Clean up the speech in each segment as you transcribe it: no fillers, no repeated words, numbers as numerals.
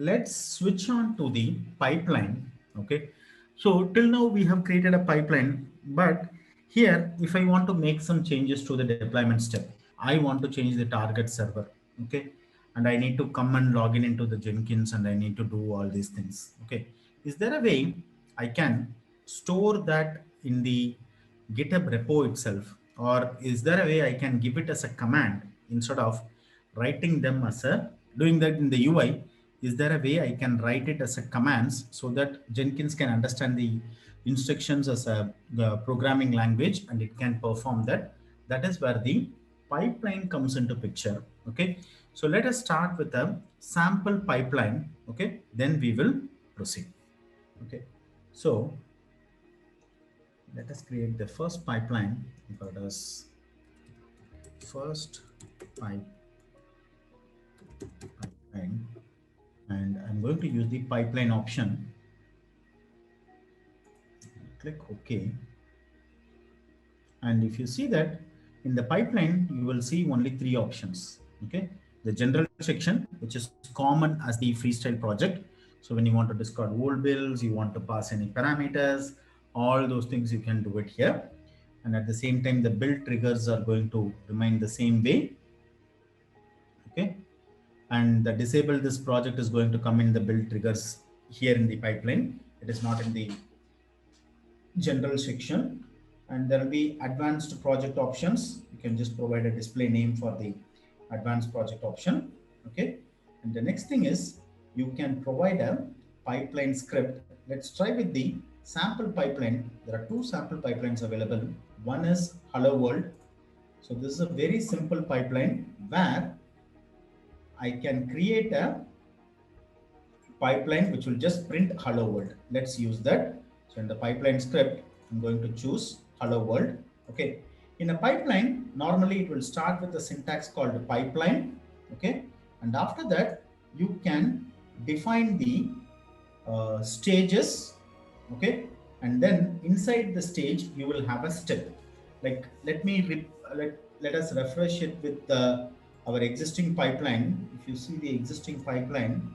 let's switch on to the pipeline. Okay. So till now we have created a pipeline, but here, if I want to make some changes to the deployment step, I want to change the target server. Okay. And I need to come and log in into the Jenkins and I need to do all these things. Okay. Is there a way I can store that in the GitHub repo itself? Or is there a way I can give it as a command instead of writing them as a doing that in the UI? Is there a way I can write it as a commands so that Jenkins can understand the instructions as a the programming language and it can perform that? That is where the pipeline comes into picture. Okay. So let us start with a sample pipeline. Okay. Then we will proceed. Okay. So let us create the first pipeline. That is first pipeline, and I'm going to use the pipeline option. Click OK. And if you see that in the pipeline, you will see only three options. Okay. The general section, which is common as the freestyle project. So when you want to discard old bills, you want to pass any parameters, all those things you can do it here. And at the same time, the build triggers are going to remain the same way. Okay. And the disable this project is going to come in the build triggers here in the pipeline. It is not in the general section. And there will be advanced project options. You can just provide a display name for the advanced project option. Okay. And the next thing is you can provide a pipeline script. Let's try with the sample pipeline. There are two sample pipelines available. One is hello world. So this is a very simple pipeline where I can create a pipeline which will just print hello world. Let's use that. So in the pipeline script, I'm going to choose hello world. Okay. In a pipeline, normally it will start with a syntax called pipeline. Okay. And after that, you can define the stages. Okay. And then inside the stage, you will have a step. Like let us refresh it with our existing pipeline. If you see the existing pipeline,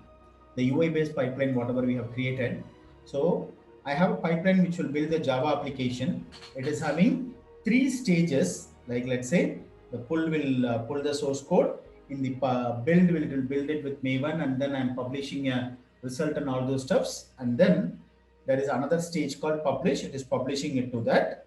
the UI based pipeline, whatever we have created. So I have a pipeline which will build the Java application. It is having three stages. Like let's say the pull will pull the source code. In the build will build it with Maven, and then I'm publishing a result and all those stuffs. And then there is another stage called publish. It is publishing it to that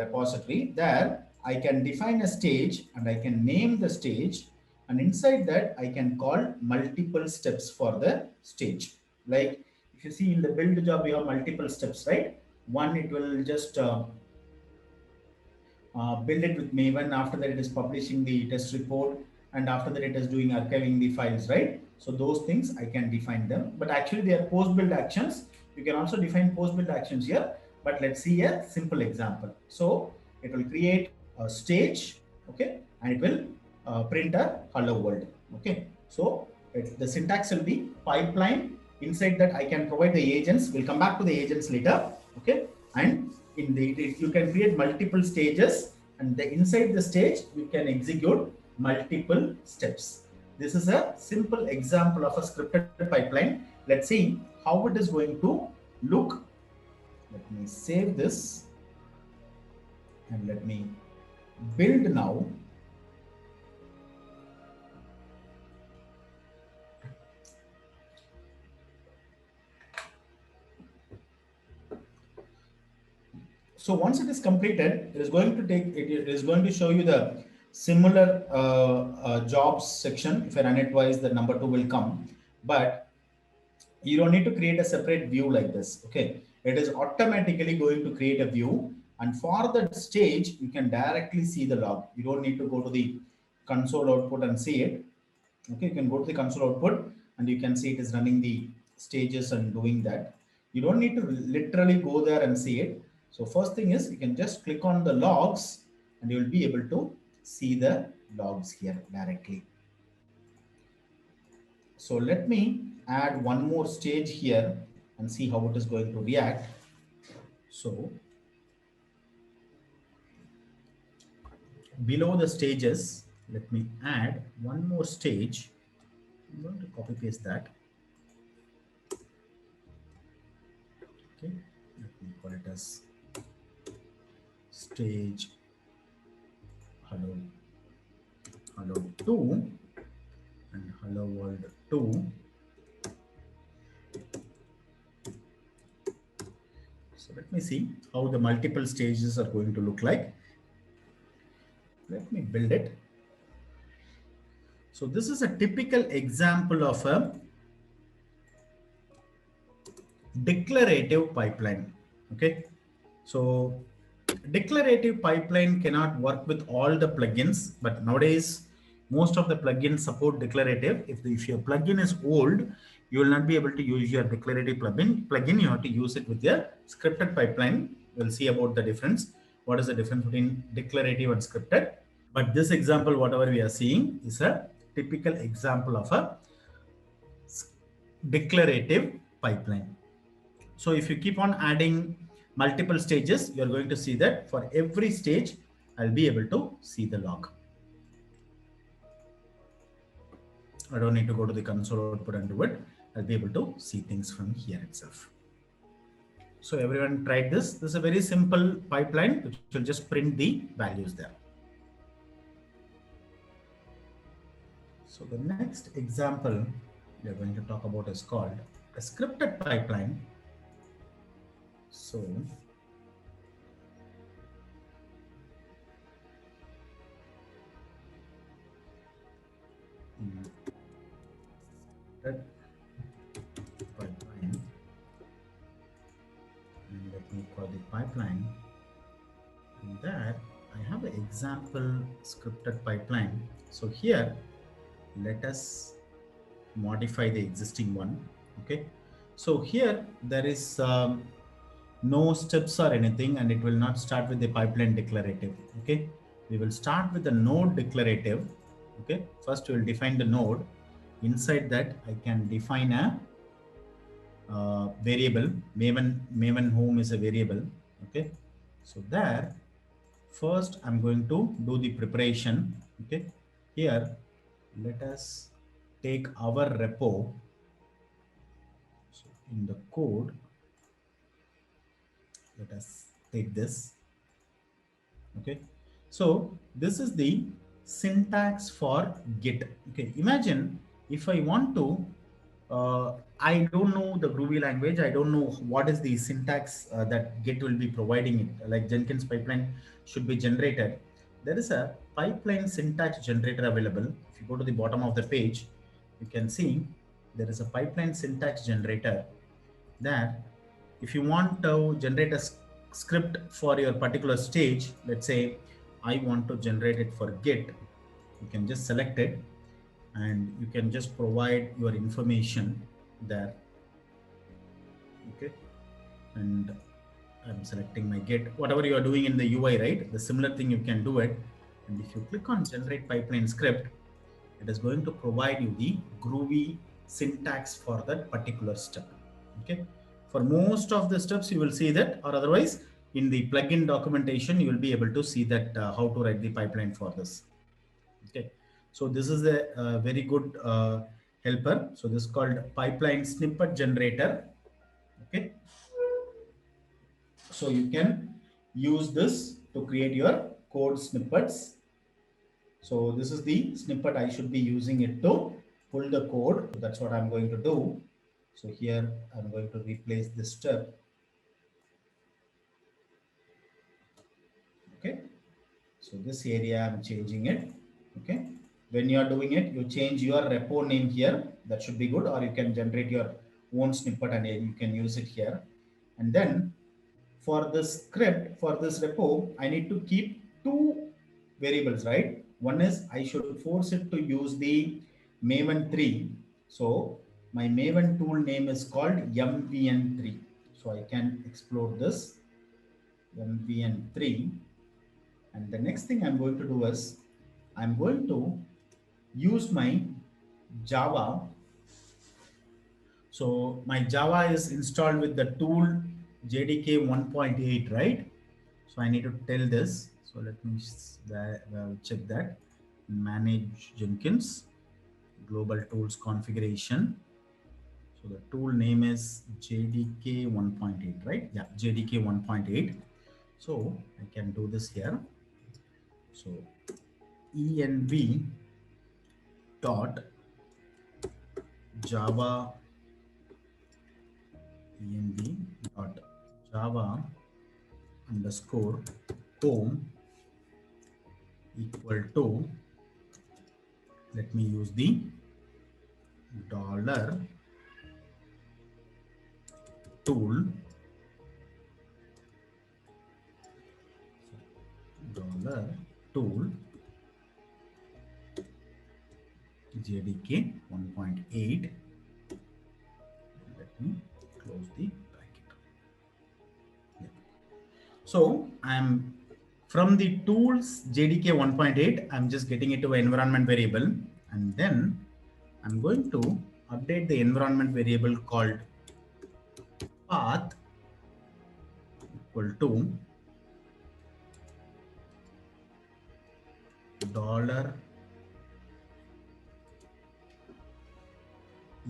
repository. There I can define a stage and I can name the stage, and inside that I can call multiple steps for the stage. Like if you see in the build job, we have multiple steps, right? One, it will just build it with Maven. After that, it is publishing the test report, and after that, it is doing archiving the files, right? So those things I can define them, but actually they are post-build actions. You can also define post-build actions here, but let's see a simple example. So it will create a stage, okay, and it will print a hello world, okay. So the syntax will be pipeline. Inside that, I can provide the agents. We'll come back to the agents later, okay, and in the you can create multiple stages, and inside the stage you can execute multiple steps. This is a simple example of a scripted pipeline. Let's see how it is going to look. Let me save this and let me build now. So once it is completed, it is going to show you the similar jobs section. If I run it twice, the number 2 will come, but you don't need to create a separate view like this. Okay, it is automatically going to create a view, and for that stage you can directly see the log. You don't need to go to the console output and see it. Okay, you can go to the console output and you can see it is running the stages and doing that. You don't need to literally go there and see it. So first thing is you can just click on the logs and you will be able to see the logs here directly. So let me add one more stage here and see how it is going to react. So below the stages, let me add one more stage. I'm going to copy paste that. Okay, let me call it as stage hello hello 2 and hello world 2. So let me see how the multiple stages are going to look like. Let me build it. So this is a typical example of a declarative pipeline. Okay, so declarative pipeline cannot work with all the plugins, but nowadays most of the plugins support declarative. If your plugin is old, you will not be able to use your declarative plugin. You have to use it with your scripted pipeline. We'll see about the difference. What is the difference between declarative and scripted? But this example, whatever we are seeing, is a typical example of a declarative pipeline. So if you keep on adding multiple stages, you're going to see that for every stage, I'll be able to see the log. I don't need to go to the console output and do it. I'll be able to see things from here itself. So everyone tried this. This is a very simple pipeline, which will just print the values there. So the next example we are going to talk about is called a scripted pipeline. So that pipeline, and let me call the pipeline, and there I have an example scripted pipeline. So here let us modify the existing one. Okay, so here there is no steps or anything, and it will not start with the pipeline declarative. Okay, we will start with the node declarative. Okay, first we will define the node. Inside that I can define a variable. Maven home is a variable. Okay, so there first I'm going to do the preparation. Okay, here let us take our repo. So in the code, let us take this. Okay, so this is the syntax for Git. Okay, imagine if I want to, I don't know the Groovy language. I don't know what is the syntax that Git will be providing it. Like Jenkins pipeline should be generated. There is a pipeline syntax generator available. If you go to the bottom of the page, you can see there is a pipeline syntax generator there. If you want to generate a script for your particular stage, let's say I want to generate it for Git, you can just select it and you can just provide your information there. Okay, and I'm selecting my Git. Whatever you are doing in the UI, right? The similar thing you can do it. And if you click on generate pipeline script, it is going to provide you the Groovy syntax for that particular step. Okay, for most of the steps you will see that, or otherwise in the plugin documentation you will be able to see that how to write the pipeline for this. Okay, so this is a very good helper. So this is called pipeline snippet generator. Okay, so you can use this to create your code snippets. So this is the snippet I should be using it to pull the code. So that's what I'm going to do. So here I'm going to replace this step. Okay, so this area I'm changing it. Okay, when you are doing it, you change your repo name here. That should be good, or you can generate your own snippet and you can use it here. And then for the script, for this repo, I need to keep two variables, right? One is I should force it to use the Maven 3. So my Maven tool name is called MVN3. So I can explore this MVN3. And the next thing I'm going to do is I'm going to use my Java. So my Java is installed with the tool JDK 1.8, right? So I need to tell this. So let me check that. Manage Jenkins, global tools configuration. So the tool name is JDK 1.8, right? Yeah, JDK 1.8. So I can do this here. So env dot java env dot java underscore home equal to, let me use the dollar tool dollar tool JDK 1.8. Let me close the bracket. Yeah. So I'm from the tools JDK 1.8, I'm just getting it to an environment variable, and then I'm going to update the environment variable called path equal to dollar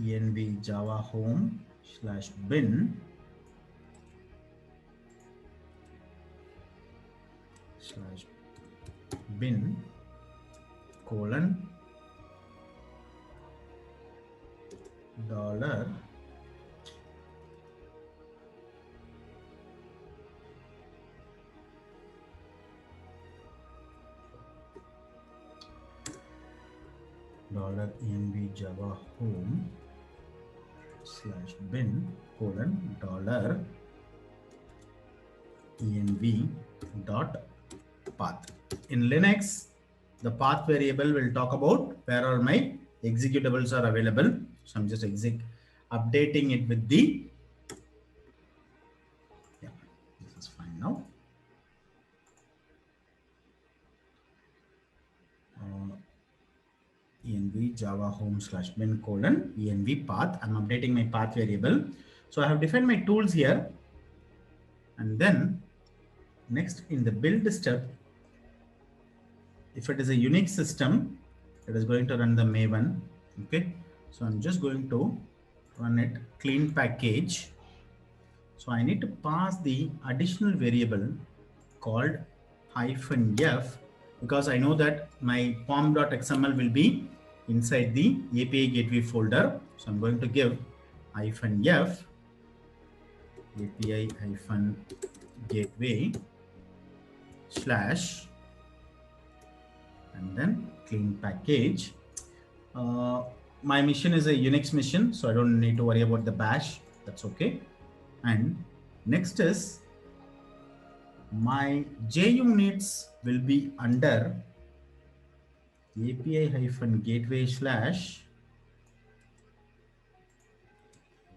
env java home slash bin slash bin colon dollar $env java home slash bin colon dollar env dot path. In Linux, the path variable will talk about where are my executables are available. So I'm just updating it with the, yeah, this is fine now. Env java home slash bin colon env path. I'm updating my path variable. So I have defined my tools here. And then next in the build step, if it is a Unix system, it is going to run the Maven. Okay. So I'm just going to run it clean package. So I need to pass the additional variable called -f, because I know that my pom.xml will be inside the API gateway folder. So I'm going to give -f API-gateway slash and then clean package. My mission is a Unix mission, so I don't need to worry about the bash. That's okay. And next is my JUnits will be under API-gateway slash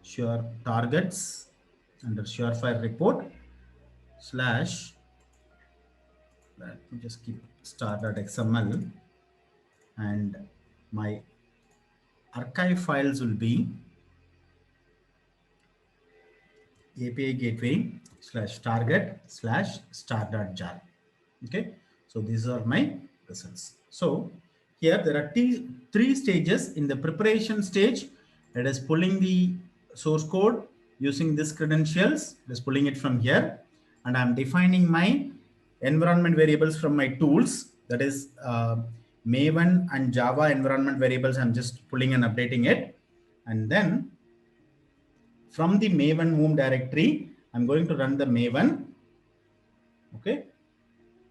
sure targets under surefire report slash, let me just keep star.xml, and my archive files will be API gateway slash target slash star.jar. Okay, so these are my results. So here there are three stages. In the preparation stage, it is pulling the source code using this credentials. It is pulling it from here, and I'm defining my environment variables from my tools. That is Maven and Java environment variables. I'm just pulling and updating it, and then from the Maven home directory, I'm going to run the Maven. Okay.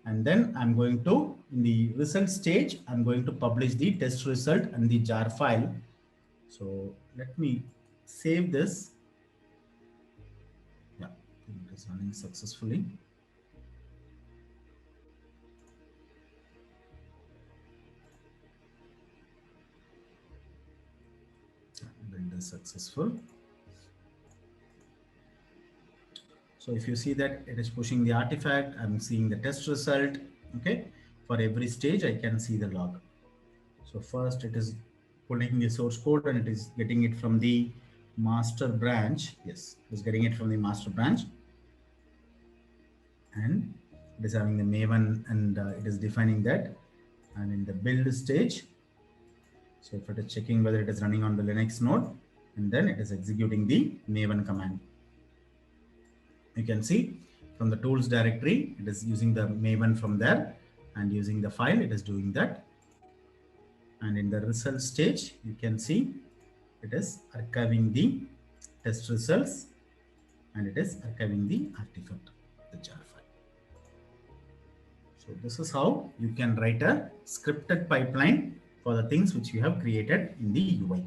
And then I'm going to, in the result stage, I'm going to publish the test result and the jar file. So let me save this. Yeah, it is running successfully. Build is successful. So if you see that it is pushing the artifact, I'm seeing the test result. Okay, for every stage, I can see the log. So first it is pulling the source code and it is getting it from the master branch. Yes, it is getting it from the master branch. And it is having the Maven and it is defining that. And in the build stage, so if it is checking whether it is running on the Linux node, and then it is executing the maven command. You can see from the tools directory, it is using the maven from there, and using the file, it is doing that. And in the result stage, you can see it is archiving the test results, and it is archiving the artifact, the jar file. So this is how you can write a scripted pipeline for the things which you have created in the UI.